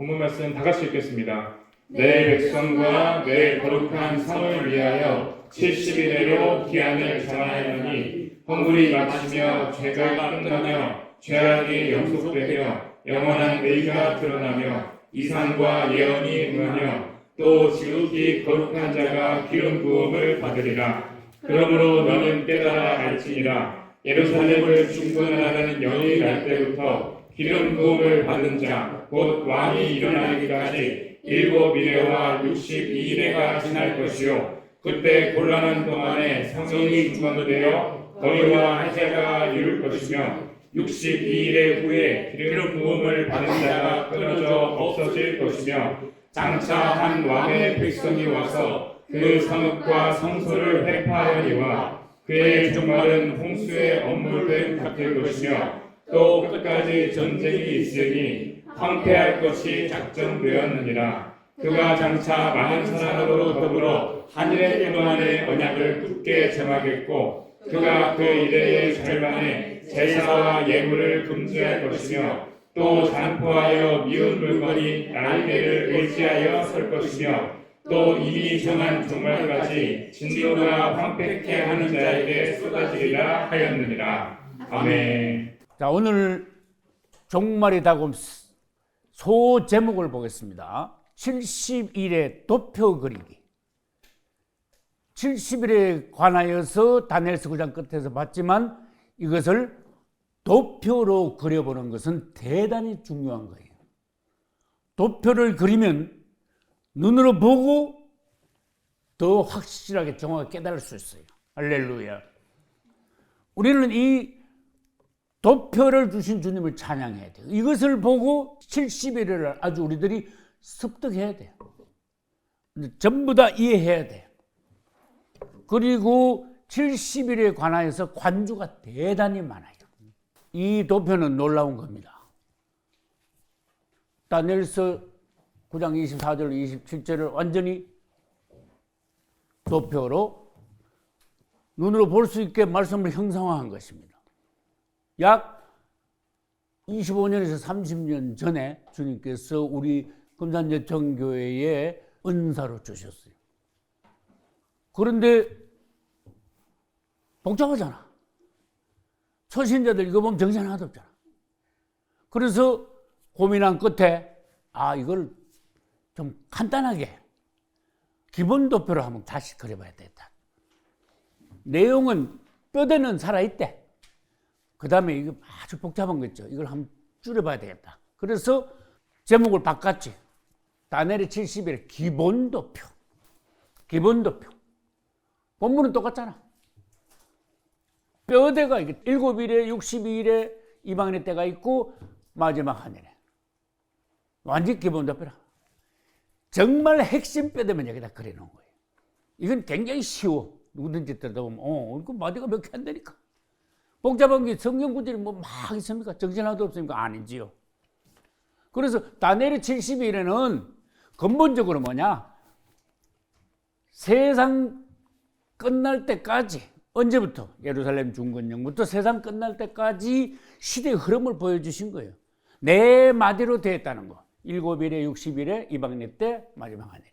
본문 말씀 다 같이 읽겠습니다. 내 백성과 내 거룩한 성을 위하여 70일내로 기한을 정하였느니 헌물이 마치며 죄가 끝나며 죄악이 영속되며 영원한 의가 드러나며 이상과 예언이 응하며 또 지극히 거룩한 자가 기름 부음을 받으리라. 그러므로 너는 깨달아 알지니라. 예루살렘을 중건하는 영이 날 때부터 기름 부음을 받은 자 곧 왕이 일어나기까지 7이레와 62이레가 지날 것이요 그때 곤란한 동안에 성령이 중건되어 거리와 해제가 이룰 것이며 62일의 후에 기름 부음을 받은 자가 끊어져 없어질 것이며 장차 한 왕의 백성이 와서 그 성읍과 성소를 회파하니와 그의 종말은 홍수의 엄물됨 같을 것이며 또 끝까지 전쟁이 있으니 황폐할 것이 작정되었느니라. 그가 장차 많은 사람으로 더불어 하늘의 평안의 언약을 굳게 정하겠고 그가 그 이래의 절반에 제사와 예물을 금지할 것이며 또 잔포하여 미운 물건이 날개를 의지하여 설 것이며 또 이미 정한 종말까지 진노가 황폐케 하는 자에게 쏟아지리라 하였느니라. 아멘. 자, 오늘 종말이 다가온 소 제목을 보겠습니다. 70일의 도표 그리기. 70일에 관하여서 다니엘서 9장 끝에서 봤지만 이것을 도표로 그려보는 것은 대단히 중요한 거예요. 도표를 그리면 눈으로 보고 더 확실하게 정확하게 깨달을 수 있어요. 할렐루야. 우리는 이 도표를 주신 주님을 찬양해야 돼요. 이것을 보고 70일을 아주 우리들이 습득해야 돼요. 전부 다 이해해야 돼요. 그리고 70일에 관하여서 관주가 대단히 많아요. 이 도표는 놀라운 겁니다. 다니엘서 9장 24절 27절을 완전히 도표로 눈으로 볼 수 있게 말씀을 형상화한 것입니다. 약 25년에서 30년 전에 주님께서 우리 금산예천교회에 은사로 주셨어요. 그런데 복잡하잖아. 초신자들 이거 보면 정신 하나도 없잖아. 그래서 고민한 끝에 이걸 좀 간단하게 기본 도표로 한번 다시 그려봐야 되겠다. 내용은 뼈대는 살아있대. 그 다음에 이거 아주 복잡한 거 있죠. 이걸 한번 줄여봐야 되겠다. 그래서 제목을 바꿨지. 다니엘의 70일 기본 도표. 기본 도표. 본문은 똑같잖아. 뼈대가 7일에 62일에 이방인의 때가 있고 마지막 한 일에. 완전 기본 도표라. 정말 핵심 뼈대만 여기다 그려놓은 거예요. 이건 굉장히 쉬워. 누구든지 들여다보면 이거 마디가 몇 개 안 되니까. 복잡한 게 성경 구절이 뭐 막 있습니까? 정신 하나도 없습니까? 아니지요. 그래서 다니엘의 70일에는 근본적으로 뭐냐? 세상 끝날 때까지 언제부터? 예루살렘 중건령부터 세상 끝날 때까지 시대의 흐름을 보여주신 거예요. 네 마디로 되었다는 거. 7일에 60일에 이방인 때 마지막 한 일.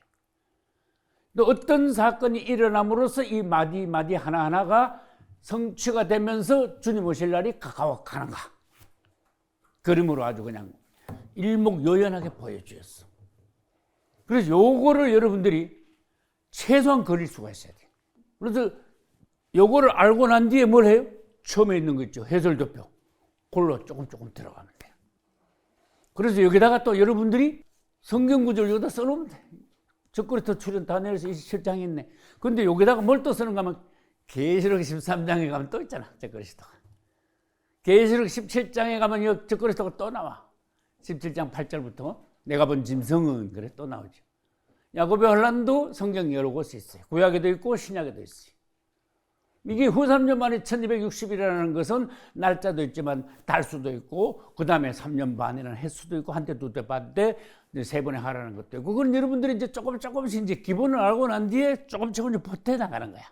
또 어떤 사건이 일어남으로써 이 마디 하나하나가 성취가 되면서 주님 오실 날이 가까워 가는가. 그림으로 아주 그냥 일목요연하게 보여주셨어. 그래서 요거를 여러분들이 최소한 그릴 수가 있어야 돼요. 그래서 요거를 알고 난 뒤에 뭘 해요? 처음에 있는 거 있죠. 해설도표. 그걸로 조금 들어가면 돼요. 그래서 여기다가 또 여러분들이 성경 구절 여기다 써놓으면 돼. 적그리스도 출현 다니엘서 27장에 있네. 근데 여기다가 뭘 또 쓰는가 하면 계시록 13장에 가면 또 있잖아. 적그리스도가. 계시록 17장에 가면 적그리스도가 또 나와. 17장 8절부터 내가 본 짐승은 그래 또 나오죠. 야곱의 혼란도 성경 여러 곳에 있어요. 구약에도 있고 신약에도 있어요. 이게 후 3년 만에 1260이라는 것은 날짜도 있지만 달수도 있고 그 다음에 3년 반이라는 횟수도 있고 한때 두때 반때 세 번에 하라는 것도 있고 그건 여러분들이 이제 조금씩 이제 기본을 알고 난 뒤에 조금씩 보태 나가는 거야.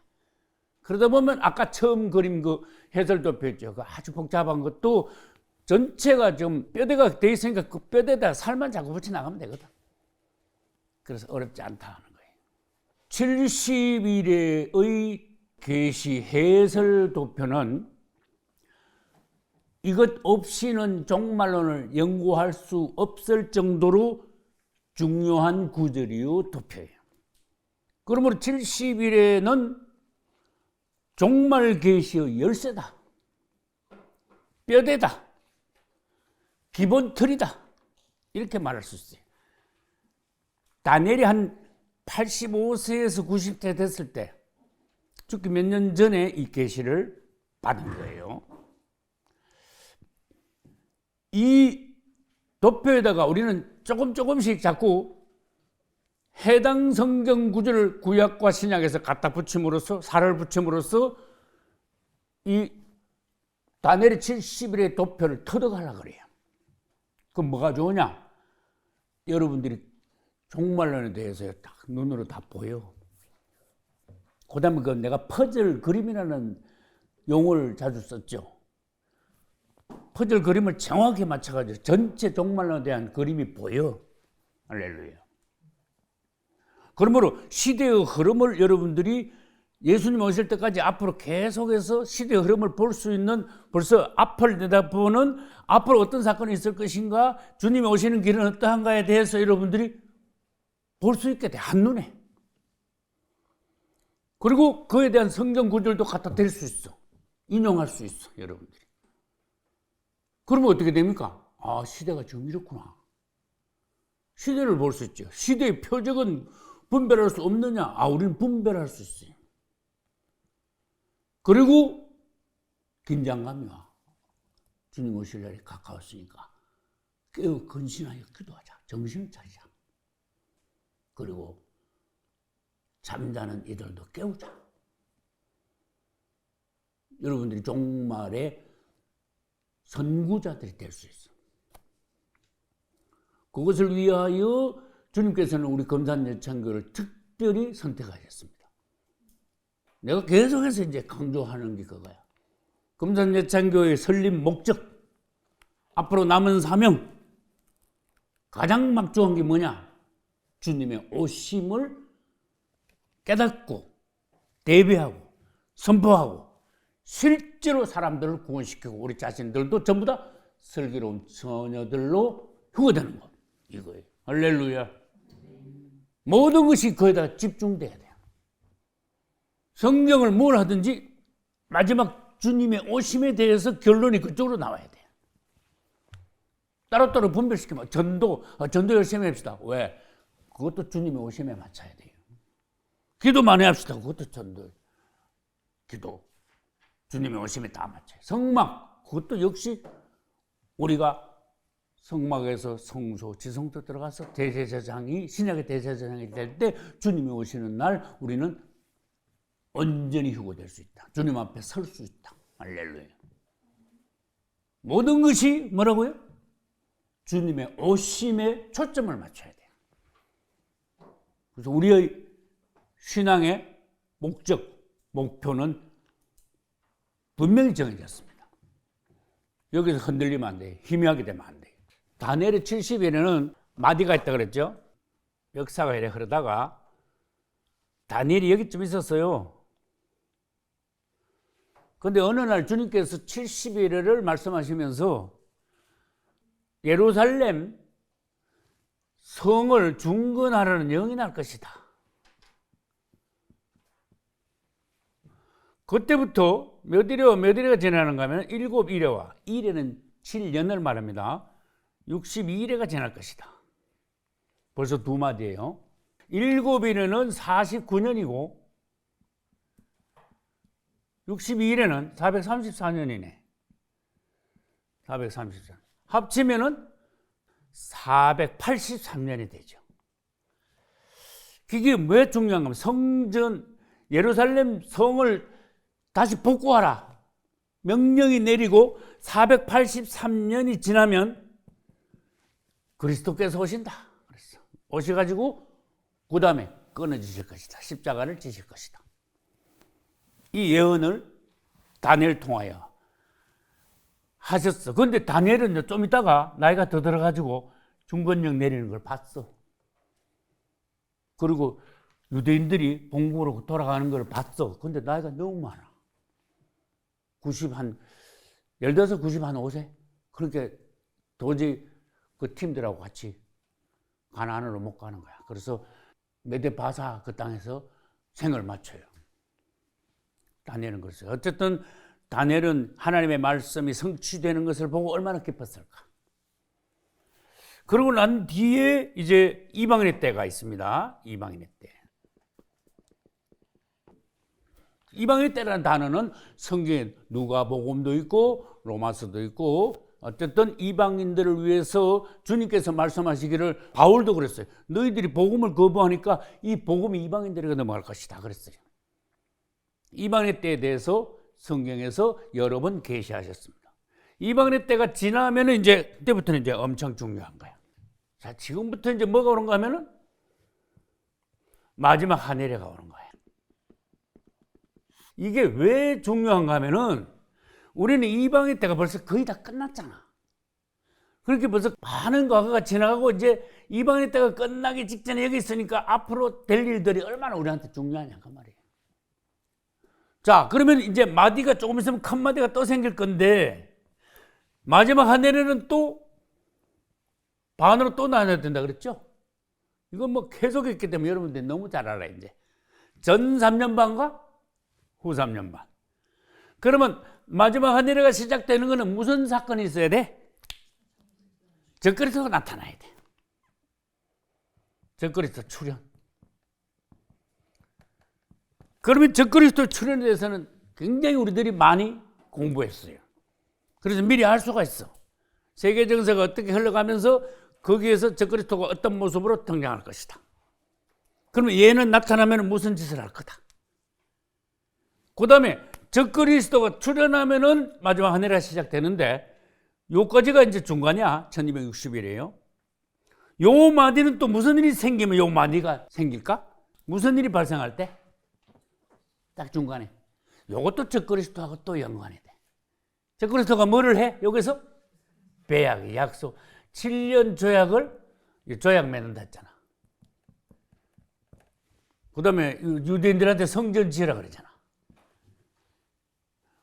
그러다 보면 아까 처음 그림 그 해설도표였죠. 그 아주 복잡한 것도 전체가 좀 뼈대가 돼 있으니까 그 뼈대에다 살만 자꾸 붙여 나가면 되거든. 그래서 어렵지 않다 하는 거예요. 70일의 계시 해설 도표는 이것 없이는 종말론을 연구할 수 없을 정도로 중요한 구절이요 도표예요. 그러므로 70일에는 종말 계시의 열쇠다, 뼈대다, 기본 틀이다, 이렇게 말할 수 있어요. 다니엘이 한 85세에서 90세 됐을 때 죽기 몇 년 전에 이 계시를 받은 거예요. 이 도표에다가 우리는 조금씩 자꾸 해당 성경 구절을 구약과 신약에서 갖다 붙임으로써, 살을 붙임으로써 이 다니엘의 70일의 도표를 터득하려고 그래요. 그럼 뭐가 좋으냐? 여러분들이 종말론에 대해서 딱 눈으로 다 보여. 그 다음에 그 내가 퍼즐 그림이라는 용어를 자주 썼죠. 퍼즐 그림을 정확히 맞춰가지고 전체 종말론에 대한 그림이 보여. 할렐루야. 그러므로 시대의 흐름을 여러분들이 예수님 오실 때까지 앞으로 계속해서 시대의 흐름을 볼 수 있는, 벌써 앞을 내다보는, 앞으로 어떤 사건이 있을 것인가, 주님이 오시는 길은 어떠한가에 대해서 여러분들이 볼 수 있게 돼, 한눈에. 그리고 그에 대한 성경 구절도 갖다 댈 수 있어. 인용할 수 있어, 여러분들이. 그러면 어떻게 됩니까? 아, 시대가 지금 이렇구나. 시대를 볼 수 있죠. 시대의 표적은 분별할 수 없느냐? 아, 우리는 분별할 수 있어요. 그리고 긴장감이 와. 주님 오실 날이 가까웠으니까 깨어 근신하여 기도하자. 정신을 차리자. 그리고 잠자는 이들도 깨우자. 여러분들이 종말의 선구자들이 될 수 있어. 그것을 위하여 주님께서는 우리 금산예창교를 특별히 선택하셨습니다. 내가 계속해서 이제 강조하는 게 그거야. 금산예창교의 설립 목적, 앞으로 남은 사명, 가장 막중한 게 뭐냐? 주님의 오심을 깨닫고 대비하고 선포하고 실제로 사람들을 구원시키고 우리 자신들도 전부 다 슬기로운 처녀들로 휴거되는 것, 이거예요. 할렐루야. 모든 것이 거기다 집중돼야 돼요. 성경을 뭘 하든지 마지막 주님의 오심에 대해서 결론이 그쪽으로 나와야 돼요. 따로따로 분별시키면 전도 열심히 합시다. 왜? 그것도 주님의 오심에 맞춰야 돼요. 기도 많이 합시다. 그것도 전도, 기도, 주님의 오심에 다 맞춰요. 성막, 그것도 역시 우리가 성막에서 성소, 지성소 들어가서 대제사장이, 신약의 대제사장이 될 때 주님이 오시는 날 우리는 온전히 휴거될 수 있다. 주님 앞에 설 수 있다. 할렐루야. 모든 것이 뭐라고요? 주님의 오심에 초점을 맞춰야 돼요. 그래서 우리의 신앙의 목적, 목표는 분명히 정해졌습니다. 여기서 흔들리면 안 돼요. 희미하게 되면 안 돼요. 다니엘의 70일에는 마디가 있다 그랬죠. 역사가 이래 흐르다가 다니엘이 여기쯤 있었어요. 그런데 어느 날 주님께서 70일을 말씀하시면서 예루살렘 성을 중건하라는 영이 날 것이다. 그때부터 몇 일회가 지나는가 하면 7일회와, 일회는 7년을 말합니다. 62일회가 지날 것이다. 벌써 두 마디예요. 7일회는 49년이고 62일회는 434년이네. 434년. 합치면은 483년이 되죠. 그게 왜 중요한가 하면 성전, 예루살렘 성을 다시 복구하라. 명령이 내리고 483년이 지나면 그리스도께서 오신다. 그랬어. 오셔가지고 그 다음에 끊어지실 것이다. 십자가를 지실 것이다. 이 예언을 다니엘 통하여 하셨어. 그런데 다니엘은 좀 있다가 나이가 더 들어가지고 중건령 내리는 걸 봤어. 그리고 유대인들이 본국으로 돌아가는 걸 봤어. 근데 나이가 너무 많아. 16, 95세? 그렇게 도저히 그 팀들하고 같이 가나안으로 못 가는 거야. 그래서 메데바사 그 땅에서 생을 마쳐요. 다니엘은 그랬어요. 어쨌든 다니엘은 하나님의 말씀이 성취되는 것을 보고 얼마나 기뻤을까. 그러고 난 뒤에 이제 이방인의 때가 있습니다. 이방인의 때. 이방인의 때라는 단어는 성경에 누가복음도 있고 로마서도 있고 어쨌든 이방인들을 위해서 주님께서 말씀하시기를 바울도 그랬어요. 너희들이 복음을 거부하니까 이 복음이 이방인들에게 넘어갈 것이다 그랬어요. 이방인의 때에 대해서 성경에서 여러 번 계시하셨습니다. 이방인의 때가 지나면 이제 그때부터는 이제 엄청 중요한 거야. 자, 지금부터 이제 뭐가 오는가 하면은 마지막 한 해례가 오는 거야. 이게 왜 중요한가 하면은 우리는 이방의 때가 벌써 거의 다 끝났잖아. 그렇게 벌써 많은 과거가 지나가고 이제 이방의 때가 끝나기 직전에 여기 있으니까 앞으로 될 일들이 얼마나 우리한테 중요하냐 그 말이에요. 자, 그러면 이제 마디가 조금 있으면 큰 마디가 또 생길 건데 마지막 한 해는 또 반으로 또 나눠야 된다 그랬죠? 이건 뭐 계속했기 때문에 여러분들이 너무 잘 알아요. 이제 전 3년 반과 후 3년 반. 그러면 마지막 한 해가 시작되는 것은 무슨 사건이 있어야 돼? 적그리스도가 나타나야 돼. 적그리스도 출현. 그러면 적그리스도 출현에 대해서는 굉장히 우리들이 많이 공부했어요. 그래서 미리 알 수가 있어. 세계 정세가 어떻게 흘러가면서 거기에서 적그리스도가 어떤 모습으로 등장할 것이다. 그러면 얘는 나타나면 무슨 짓을 할 거다. 그 다음에 적그리스도가 출현하면은 마지막 한 해가 시작되는데 요까지가 이제 중간이야. 1260일이에요. 요 마디는 또 무슨 일이 생기면 요 마디가 생길까? 무슨 일이 발생할 때? 딱 중간에. 요것도 적그리스도하고 또 연관이 돼. 적그리스도가 뭐를 해? 여기서 배약, 약속. 7년 조약 맺는다 했잖아. 그 다음에 유대인들한테 성전 지으라 그러잖아.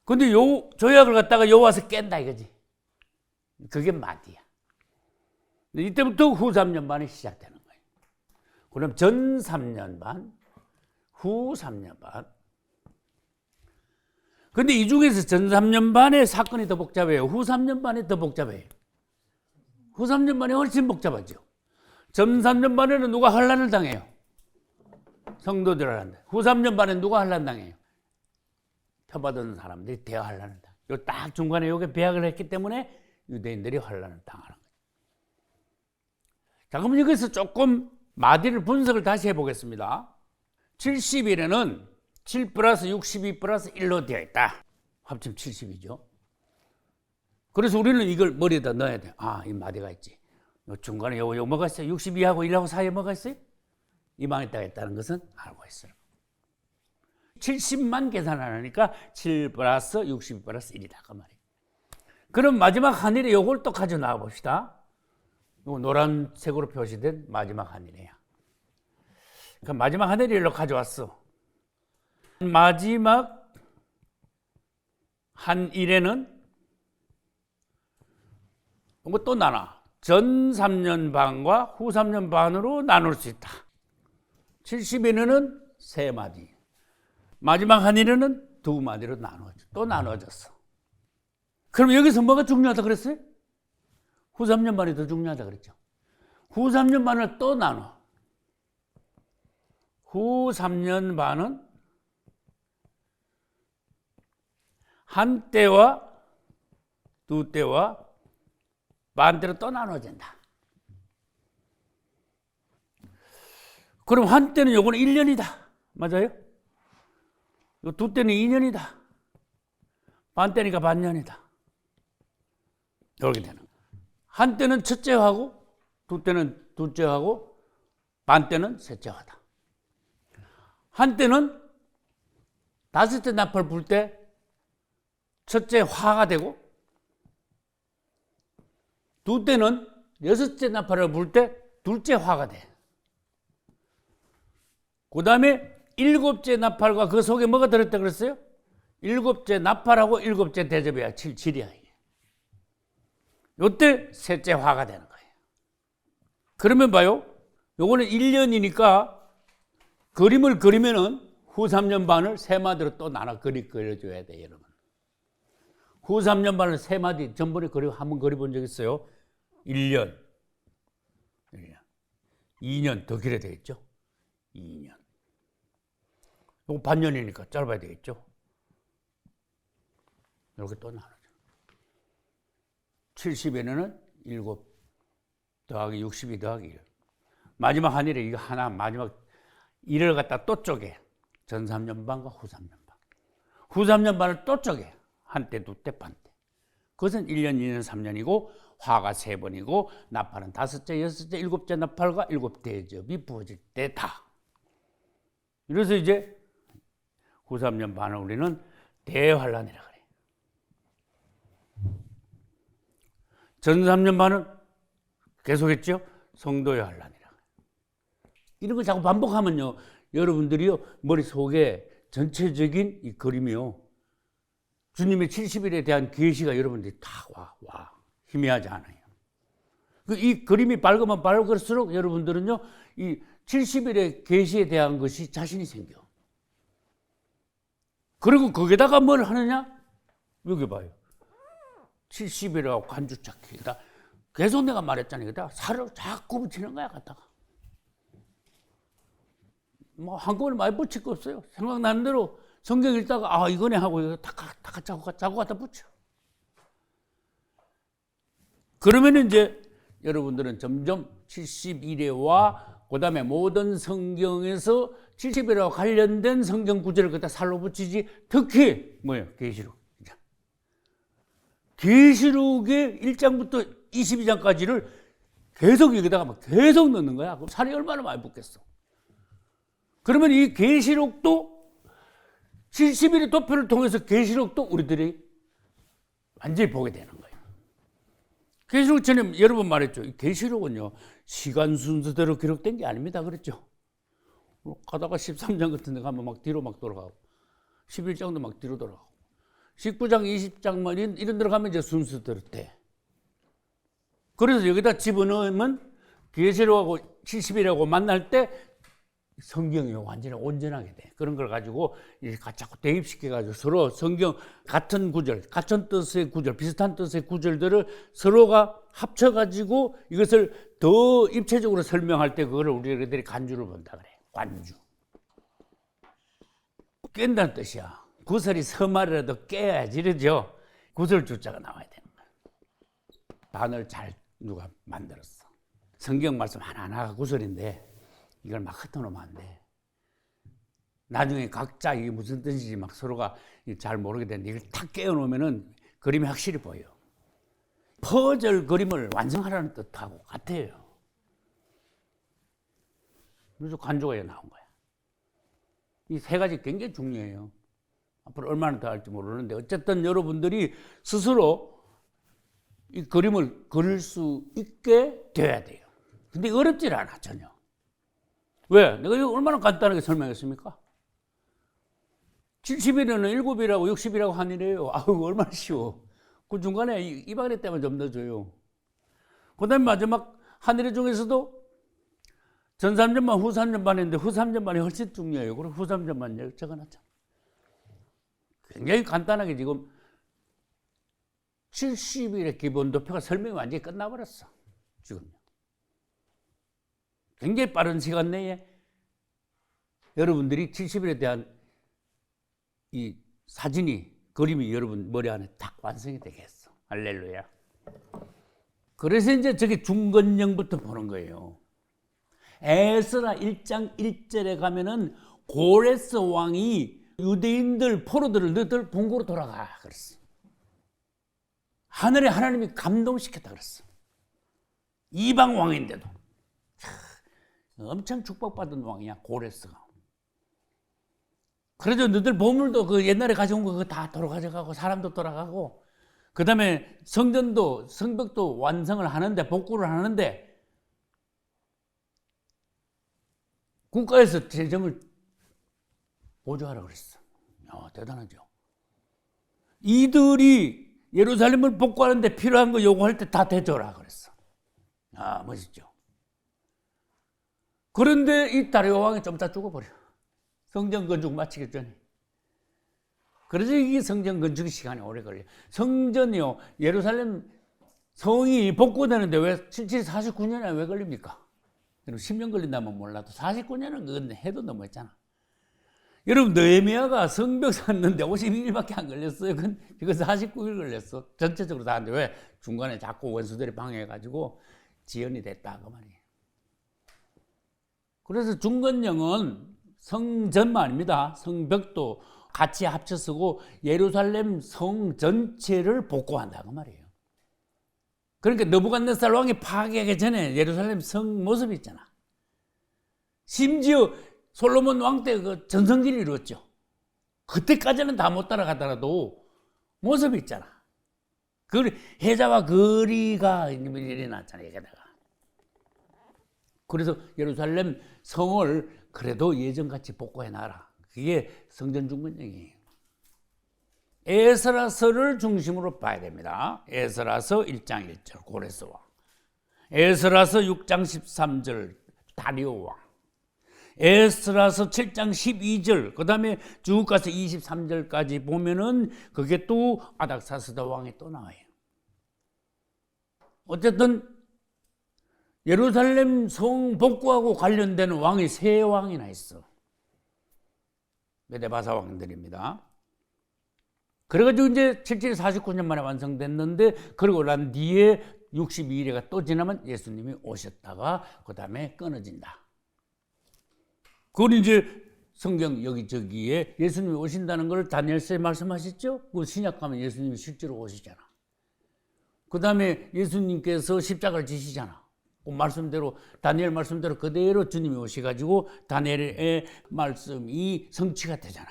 근데 요 조약을 갖다가 요 와서 깬다 이거지. 그게 마디야. 이때부터 후 3년 반이 시작되는 거예요. 그럼 전 3년 반, 후 3년 반. 근데 이 중에서 전 3년 반의 사건이 더 복잡해요. 후 3년 반이 더 복잡해요. 후 3년 반이 훨씬 복잡하죠. 전 3년 반에는 누가 환난을 당해요? 성도들한테. 후 3년 반에 누가 환난 당해요? 표받은 사람들이 대환란을 당해요. 요 딱 중간에 요게 배약을 했기 때문에 유대인들이 환난을 당하는 거예요. 자, 그럼 여기서 조금 마디를 분석을 다시 해보겠습니다. 70일에는 7 플러스 62 플러스 1로 되어 있다. 합치면 70이죠. 그래서 우리는 이걸 머리에다 넣어야 돼. 아, 이 마디가 있지. 요 중간에 요 뭐가 있어요? 62하고 1하고 사이에 뭐가 있어요? 이 방에 있다가 있다는 것은 알고 있어요. 70만 계산 안 하니까 7 플러스 60 플러스 1이다. 그 말이에요. 그럼 마지막 한 일에 요걸 또 가져 나와 봅시다. 요 노란색으로 표시된 마지막 한 일이에요. 그럼 마지막 한 일을 가져왔어. 마지막 한 일에는 뭐 또 나눠. 전 3년 반과 후 3년 반으로 나눌 수 있다. 70일에는 3마디. 마지막 한 일에는 2마디로 또 나눠졌어. 그럼 여기서 뭐가 중요하다 그랬어요? 후 3년 반이 더 중요하다 그랬죠. 후 3년 반을 또 나눠. 후 3년 반은 한 때와 두 때와 반대로 또 나눠진다. 그럼 한 때는 요거는 1년이다. 맞아요? 요 두 때는 2년이다. 반 때니까 반년이다. 이렇게 되는 거예요. 한 때는 첫째하고 두 때는 둘째하고 반 때는 셋째하다. 한 때는 다섯째 나팔 불 때 첫째 화가 되고 두 때는 여섯째 나팔을 불 때 둘째 화가 돼. 그 다음에 일곱째 나팔과 그 속에 뭐가 들었다 그랬어요? 일곱째 나팔하고 일곱째 대접이야. 7이야. 요때 셋째 화가 되는 거예요. 그러면 봐요. 요거는 1년이니까 그림을 그리면은 후 3년 반을 세 마디로 또 나눠 그려줘야 돼, 여러분. 후 3년 반을 세 마디 전번에 한번 그려본 적 있어요. 1년, 2년 더 길어야 되겠죠. 2년. 요거 반년이니까 짧아야 되겠죠. 이렇게 또 나누죠. 70에는 7 더하기 62 더하기 1. 마지막 한 일에 이거 하나 마지막 일을 갖다 또 쪼개. 전 3년 반과 후 3년 반. 후 3년 반을 또 쪼개. 한때, 두때, 반때. 그것은 1년, 2년, 3년이고 화가 3번이고 나팔은 5째, 6째, 7째 나팔과 7 대접이 부어질 때다. 그래서 이제 후 3년 반을 우리는 대환란이라 그래. 전 3년 반은 계속했죠. 성도의 환란이라. 이런 거 자꾸 반복하면요, 여러분들이요 머릿속에 전체적인 이 그림이요, 주님의 70일에 대한 계시가 여러분들이 다 와 희미하지 않아요. 이 그림이 밝으면 밝을수록 여러분들은요 이 70일의 계시에 대한 것이 자신이 생겨. 그리고 거기다가 뭘 하느냐? 여기 봐요. 70일하고 간주착기. 계속 내가 말했잖아요. 살을 자꾸 붙이는 거야, 갖다가. 뭐 한꺼번에 많이 붙일 거 없어요. 생각나는 대로 성경 읽다가 이거네 하고 이거 다 자꾸 갖다 붙여. 그러면 이제 여러분들은 점점 71회와 그 다음에 모든 성경에서 70일하고 관련된 성경 구절을 갖다 살로 붙이지. 특히 뭐예요? 계시록. 계시록의 1장부터 22장까지를 계속 여기다가 계속 넣는 거야. 그럼 살이 얼마나 많이 붙겠어. 그러면 이 계시록도 70일의 도표를 통해서 계시록도 우리들이 완전히 보게 되는 거예요. 계시록 전에 여러 번 말했죠. 계시록은요 시간 순서대로 기록된 게 아닙니다. 그랬죠. 가다가 13장 같은 데 가면 막 뒤로 막 돌아가고 11장도 막 뒤로 돌아가고 19장, 20장만 이런 데로 가면 이제 순서대로 돼. 그래서 여기다 집어넣으면 계시록하고 70일하고 만날 때 성경이 완전히 온전하게 돼. 그런 걸 가지고 이렇게 자꾸 대입시켜가지고 서로 성경 같은 구절, 같은 뜻의 구절, 비슷한 뜻의 구절들을 서로가 합쳐가지고 이것을 더 입체적으로 설명할 때 그거를 우리들이 간주를 본다 그래. 관주. 깬다는 뜻이야. 구설이 서말이라도 깨야지, 이러죠. 구설 주자가 나와야 되는 거야. 단어를 잘 누가 만들었어. 성경 말씀 하나하나가 구설인데 이걸 막 흩어놓으면 안 돼. 나중에 각자 이게 무슨 뜻인지 막 서로가 잘 모르게 되는데 이걸 탁 깨어놓으면은 그림이 확실히 보여. 퍼즐 그림을 완성하라는 뜻하고 같아요. 그래서 간주가 나온 거야. 이 세 가지 굉장히 중요해요. 앞으로 얼마나 더 할지 모르는데 어쨌든 여러분들이 스스로 이 그림을 그릴 수 있게 돼야 돼요. 근데 어렵지 않아, 전혀. 왜? 내가 이거 얼마나 간단하게 설명했습니까? 70일에는 7일하고 60일하고 한 일이에요. 얼마나 쉬워. 그 중간에 이방의 때만 좀 넣어줘요. 그 다음에 마지막 한 일 중에서도 전 3년만 후 3년만 했는데 후 3년만이 훨씬 중요해요. 그리고 후 3년만 적어놨잖아. 굉장히 간단하게 지금 70일의 기본 도표가 설명이 완전히 끝나버렸어. 지금. 굉장히 빠른 시간 내에 여러분들이 70일에 대한 이 사진이, 그림이 여러분 머리 안에 딱 완성이 되겠어. 할렐루야. 그래서 이제 저게 중건령부터 보는 거예요. 에스라 1장 1절에 가면은 고레스 왕이 유대인들, 포로들을 너희들 본고로 돌아가 그랬어. 하늘에 하나님이 감동시켰다 그랬어. 이방 왕인데도. 엄청 축복받은 왕이야, 고레스가. 그래도 너희들 보물도 그 옛날에 가져온 거 다 돌아가져가고 사람도 돌아가고 그 다음에 성전도, 성벽도 완성을 하는데, 복구를 하는데, 국가에서 재정을 보조하라고 그랬어. 대단하죠. 이들이 예루살렘을 복구하는데 필요한 거 요구할 때 다 대줘라 그랬어. 멋있죠. 그런데 이 다리오 왕이 좀 이따 죽어버려. 성전 건축 마치기 전에. 그래서 이게 성전 건축 시간이 오래 걸려요. 성전이요, 예루살렘 성이 복구되는데 왜 49년에 왜 걸립니까? 10년 걸린다면 몰라도 49년은 그건 해도 너무했잖아. 여러분, 느헤미야가 성벽 샀는데 52일밖에 안 걸렸어요. 그건 49일 걸렸어. 전체적으로 다 하는데 왜? 중간에 자꾸 원수들이 방해해가지고 지연이 됐다 그 말이에요. 그래서 중건령은 성전만 아닙니다. 성벽도 같이 합쳐 쓰고 예루살렘 성 전체를 복구한다 그 말이에요. 그러니까 느부갓네살 왕이 파괴하기 전에 예루살렘 성 모습이 있잖아. 심지어 솔로몬 왕 때 그 전성기를 이루었죠. 그때까지는 다 못 따라가더라도 모습이 있잖아. 그 해자와 거리가 일어났잖아, 여기다가. 그래서 예루살렘 성을 그래도 예전같이 복구해 놔라. 그게 성전 중건령이에요. 에스라서를 중심으로 봐야 됩니다. 에스라서 1장 1절 고레스 왕, 에스라서 6장 13절 다리오 왕, 에스라서 7장 12절, 그 다음에 쭉 가서 23절까지 보면은 그게 또 아닥사스다 왕이 또 나와요. 어쨌든 예루살렘 성 복구하고 관련된 왕이 세 왕이나 있어. 메데바사 왕들입니다. 그래가지고 이제 749년 만에 완성됐는데, 그러고 난 뒤에 62일에가 또 지나면 예수님이 오셨다가 그 다음에 끊어진다. 그건 이제 성경 여기저기에 예수님이 오신다는 걸 다니엘서에 말씀하셨죠? 그 신약 가면 예수님이 실제로 오시잖아. 그 다음에 예수님께서 십자가를 지시잖아. 그 말씀대로, 다니엘 말씀대로 그대로 주님이 오셔가지고 다니엘의 말씀이 성취가 되잖아.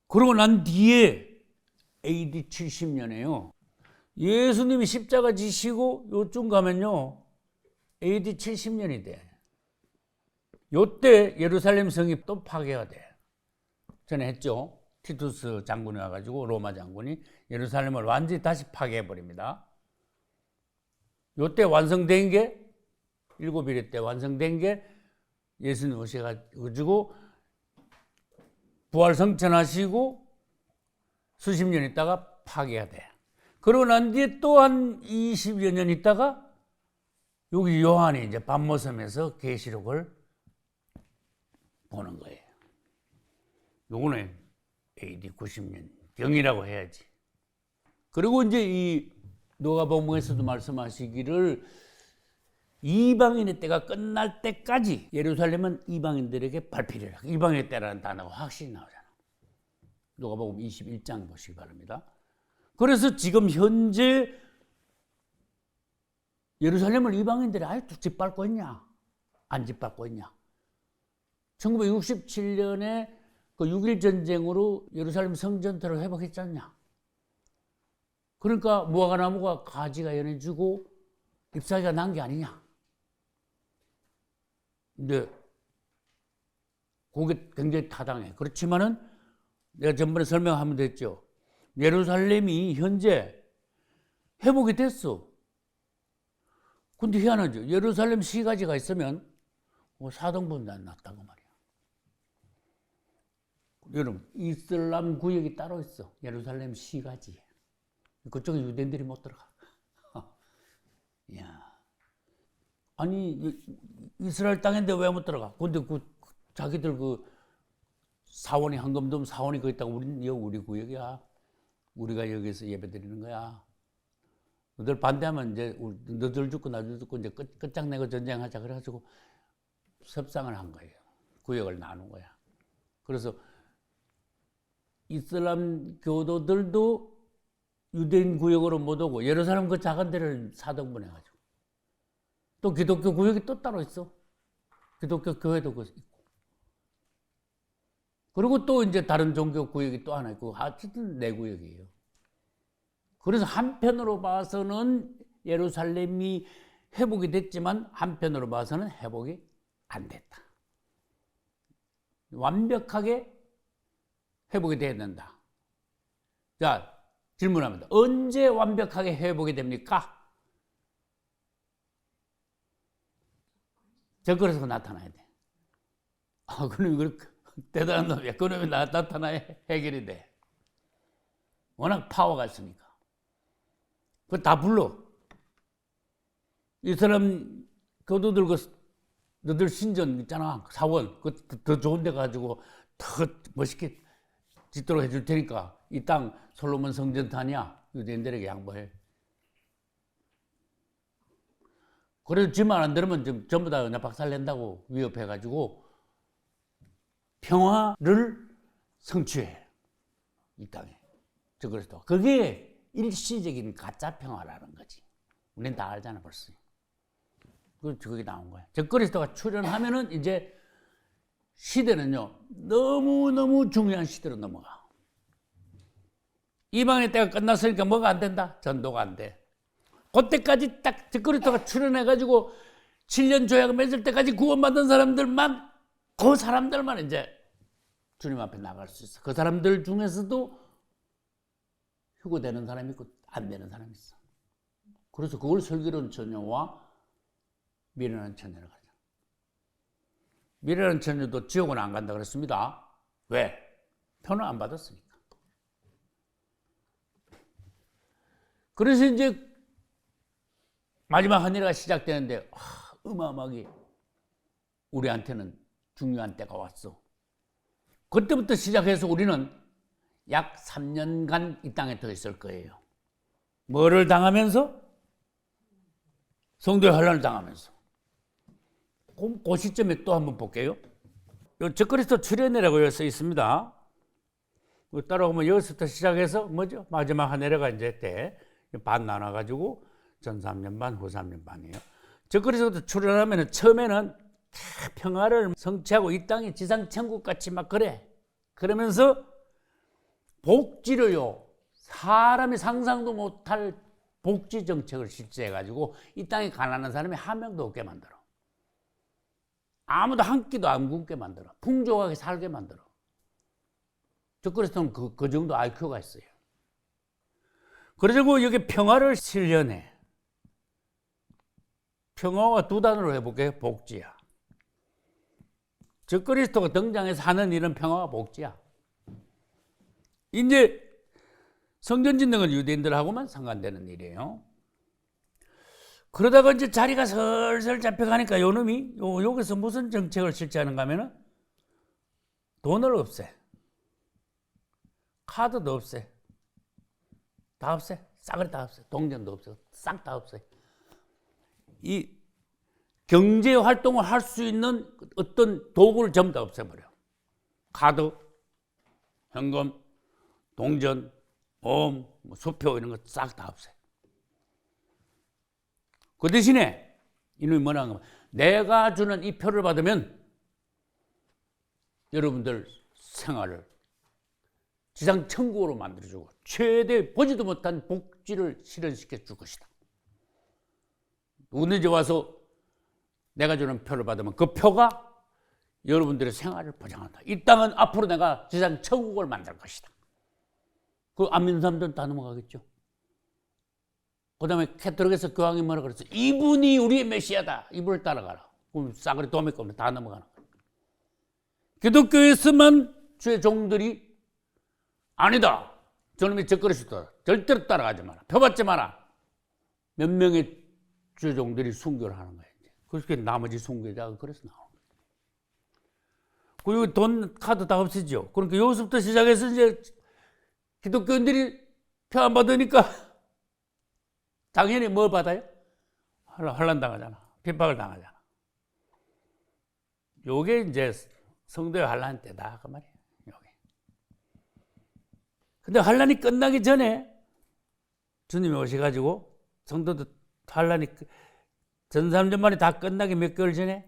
그러고 난 뒤에 AD 70년에요. 예수님이 십자가 지시고 요쯤 가면요, AD 70년이 돼. 요때 예루살렘 성이 또 파괴가 돼. 전에 했죠. 티투스 장군이 와가지고 로마 장군이 예루살렘을 완전히 다시 파괴해버립니다. 요때 완성된 게, 7일째 때 완성된 게 예수님 오셔가지고 부활 성천하시고 수십 년 있다가 파괴가 돼. 그러고 난 뒤에 또 한 20여 년 있다가 여기 요한이 이제 밤모섬에서 계시록을 보는 거예요. 요거는 AD 90년 경이라고 해야지. 그리고 이제 이 누가복음에서도 말씀하시기를 이방인의 때가 끝날 때까지 예루살렘은 이방인들에게 발필이라. 이방인의 때라는 단어가 확실히 나오잖아. 누가복음 21장 보시기 바랍니다. 그래서 지금 현재 예루살렘을 이방인들이 아직도 짓밟고 있냐? 안 짓밟고 있냐? 1967년에 그 6.1 전쟁으로 예루살렘 성전들을 회복했지 않냐? 그러니까 무화과나무가 가지가 연해지고 잎사귀가 난 게 아니냐? 근데 그게 굉장히 타당해. 그렇지만은 내가 전번에 설명하면 됐죠. 예루살렘이 현재 회복이 됐어. 근데 희한하죠. 예루살렘 시가지가 있으면 사등분도 안 났다고 말이야. 여러분, 이슬람 구역이 따로 있어. 예루살렘 시가지에. 그쪽에 유대인들이 못 들어가. 야, 아니 이스라엘 땅인데 왜 못 들어가? 근데 그 자기들 그 사원이 황금돔 사원이 거기 있다고 우리는 여기 우리 구역이야. 우리가 여기서 예배드리는 거야. 너들 반대하면 이제 너들 죽고 나들 죽고 이제 끝장내고 전쟁하자 그래가지고 협상을 한 거예요. 구역을 나눈 거야. 그래서 이슬람 교도들도 유대인 구역으로 못 오고 예루살렘 그 작은 데를 사등분해가지고 또 기독교 구역이 또 따로 있어. 기독교 교회도 있고. 그리고 또 이제 다른 종교 구역이 또 하나 있고 하여튼 네 구역이에요. 그래서 한편으로 봐서는 예루살렘이 회복이 됐지만 한편으로 봐서는 회복이 안 됐다. 완벽하게 회복이 돼야 된다. 자, 질문합니다. 언제 완벽하게 회복이 됩니까? 적그리스도가 나타나야 돼. 그놈이 그렇게 대단한 놈이야. 그놈이 나타나야 해결이 돼. 워낙 파워가 있으니까. 그거 다 불러. 이 사람 교도들 너들 신전 있잖아. 사원. 더 좋은 데 가지고 더 멋있게 짓도록 해줄 테니까 이 땅 솔로몬 성전 타냐? 유대인들에게 양보해. 그래도 지만 안 들으면 전부 다 그냥 박살낸다고 위협해가지고 평화를 성취해. 이 땅에. 적그리스도. 그게 일시적인 가짜 평화라는 거지. 우리는 다 알잖아 벌써. 그게 나온 거야. 적그리스도가 출현하면은 이제 시대는요 너무너무 중요한 시대로 넘어가. 이방의 때가 끝났으니까 뭐가 안 된다? 전도가 안 돼. 그때까지 딱 적그리스도가 출현해가지고 7년 조약을 맺을 때까지 구원받은 사람들만, 그 사람들만 이제 주님 앞에 나갈 수 있어. 그 사람들 중에서도 휴거되는 사람이 있고 안 되는 사람이 있어. 그래서 그걸 슬기로운 처녀와 미련한 처녀를 가자. 미련한 처녀도 지옥은 안 간다 그랬습니다. 왜? 표는 안 받았으니까. 그래서 이제 마지막 한 해가 시작되는데 어마어마하게 우리한테는 중요한 때가 왔어. 그때부터 시작해서 우리는 약 3년간 이 땅에 더 있을 거예요. 뭐를 당하면서? 성도의 환란을 당하면서. 그 시점에 또 한번 볼게요. 적그리스도 출현이라고 써 있습니다. 따라오면 여기서부터 시작해서 뭐죠? 마지막 한 해가 이제 때 반 나눠가지고 전 3년 반, 후 3년 반이에요. 적그리스도 출현하면 처음에는 평화를 성취하고 이 땅이 지상 천국같이 막 그래. 그러면서 복지를요, 사람이 상상도 못할 복지 정책을 실시해가지고 이 땅에 가난한 사람이 한 명도 없게 만들어. 아무도 한 끼도 안 굶게 만들어. 풍족하게 살게 만들어. 적그리스도는 그 정도 IQ가 있어요. 그래가지고 여기 평화를 실현해. 평화와 두 단어로 해볼게요. 복지야. 적그리스도가 등장해서 하는 일은 평화와 복지야. 이제 성전 짓는 건 유대인들하고만 상관되는 일이에요. 그러다가 이제 자리가 슬슬 잡혀가니까 요 놈이 여기서 무슨 정책을 실시하는가 하면은 돈을 없애. 카드도 없애. 다 없애. 싸그리 다 없애. 동전도 없애. 싹 다 없애. 이 경제 활동을 할 수 있는 어떤 도구를 전부 다 없애버려. 카드, 현금, 동전, 보험, 수표 이런 거 싹 다 없애. 그 대신에 이놈이 뭐라는 거야? 내가 주는 이 표를 받으면 여러분들 생활을 지상 천국으로 만들어주고 최대 보지도 못한 복지를 실현시켜 줄 것이다. 누구든지 와서 내가 주는 표를 받으면 그 표가 여러분들의 생활을 보장한다. 이 땅은 앞으로 내가 지상 천국을 만들 것이다. 그 안 믿는 사람들은 다 넘어가겠죠. 그 다음에 캐톨릭에서 교황이 뭐라 그랬어? 이분이 우리의 메시아다. 이분을 따라가라. 그럼 싸그리 도매 거면 다 넘어가는 거야. 기독교에서만 주의 종들이 아니다. 저놈이 적그리스도다. 절대로 따라가지 마라. 표 받지 마라. 몇 명의 주의 종들이 순교를 하는 거예요. 그래서 나머지 순교자가 그래서 나오는 거예요. 그리고 돈, 카드 다 없애죠. 그러니까 여기서부터 시작해서 이제 기독교인들이 표 안 받으니까 당연히 뭘 받아요? 환난 당하잖아. 핍박을 당하잖아. 요게 이제 성도의 환난 때다 그 말이에요. 요게. 근데 환난이 끝나기 전에 주님이 오셔가지고 성도들 환난이 전 3년 만에 다 끝나기 몇 개월 전에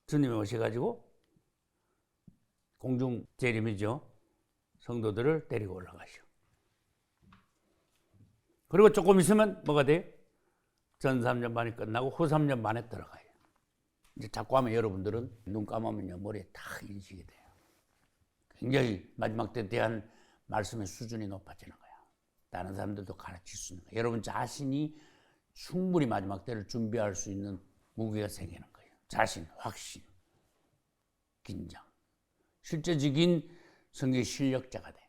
주님이 오셔가지고 공중 재림이죠. 성도들을 데리고 올라가시오. 그리고 조금 있으면 뭐가 돼요? 전 3년 반이 끝나고 후 3년 반에 들어가요. 이제 자꾸 하면 여러분들은 눈 감으면요 머리에 딱 인식이 돼요. 굉장히 마지막 때에 대한 말씀의 수준이 높아지는 거야. 다른 사람들도 가르칠 수 있는 거야. 여러분 자신이 충분히 마지막 때를 준비할 수 있는 무게가 생기는 거예요. 자신, 확신, 긴장. 실제적인 성경 실력자가 돼요.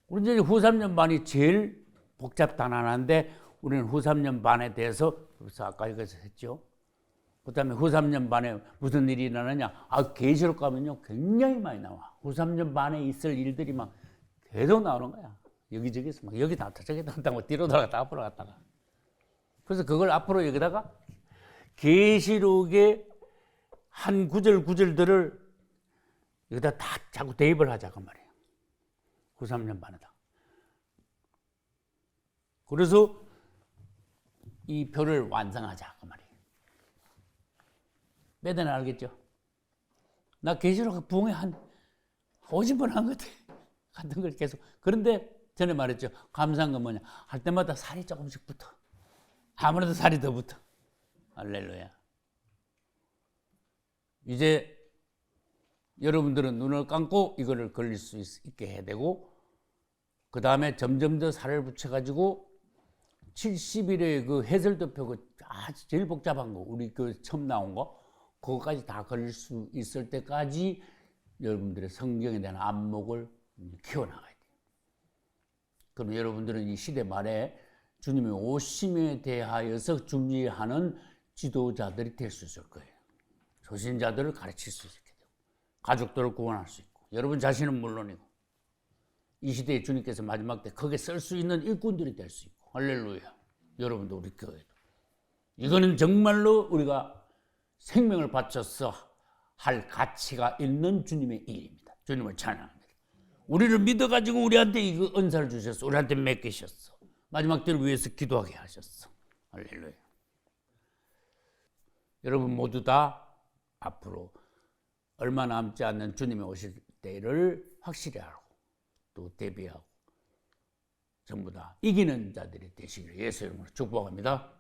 우리 이제 후 3년 반이 제일 복잡단안한데 우리는 후 3년 반에 대해서 그래서 아까 이것을 했죠. 그 다음에 후 3년 반에 무슨 일이 일어나냐? 계시록 가면요 굉장히 많이 나와. 후 3년 반에 있을 일들이 막 계속 나오는 거야. 여기저기서 막 여기 나왔다 저기 나왔다 뭐 뒤로 돌아갔다 앞으로 갔다가. 그래서 그걸 앞으로 여기다가 계시록의 한 구절들을 여기다 다 자꾸 대입을 하자 그 말이에요. 후 3년 반에다. 그래서 이 표를 완성하자 그 말이에요. 매대는 알겠죠? 나 계시록 부흥회 한 50번 한 것 같아. 같은 걸 계속. 그런데 전에 말했죠. 감사한 건 뭐냐. 할 때마다 살이 조금씩 붙어. 아무래도 살이 더 붙어. 할렐루야. 이제 여러분들은 눈을 감고 이거를 걸릴 수 있게 해야 되고 그 다음에 점점 더 살을 붙여가지고 70일의 그 해설도표 그 아주 제일 복잡한 거 우리 그 처음 나온 거 그거까지 다 걸릴 수 있을 때까지 여러분들의 성경에 대한 안목을 키워나가야 돼요. 그럼 여러분들은 이 시대 말에 주님의 오심에 대하여서 준비하는 지도자들이 될 수 있을 거예요. 초신자들을 가르칠 수 있게 되고 가족들을 구원할 수 있고 여러분 자신은 물론이고 이 시대에 주님께서 마지막 때 크게 쓸 수 있는 일꾼들이 될 수 있고 할렐루야. 여러분도 우리 교회도 이거는 정말로 우리가 생명을 바쳐서 할 가치가 있는 주님의 일입니다. 주님을 찬양합니다. 우리를 믿어가지고 우리한테 이거 은사를 주셨어. 우리한테 맡기셨어. 마지막 때를 위해서 기도하게 하셨어. 할렐루야. 여러분 모두 다 앞으로 얼마 남지 않는 주님이 오실 때를 확실히 알고 또 대비하고 전부 다 이기는 자들이 되시기를 예수 이름으로 축복합니다.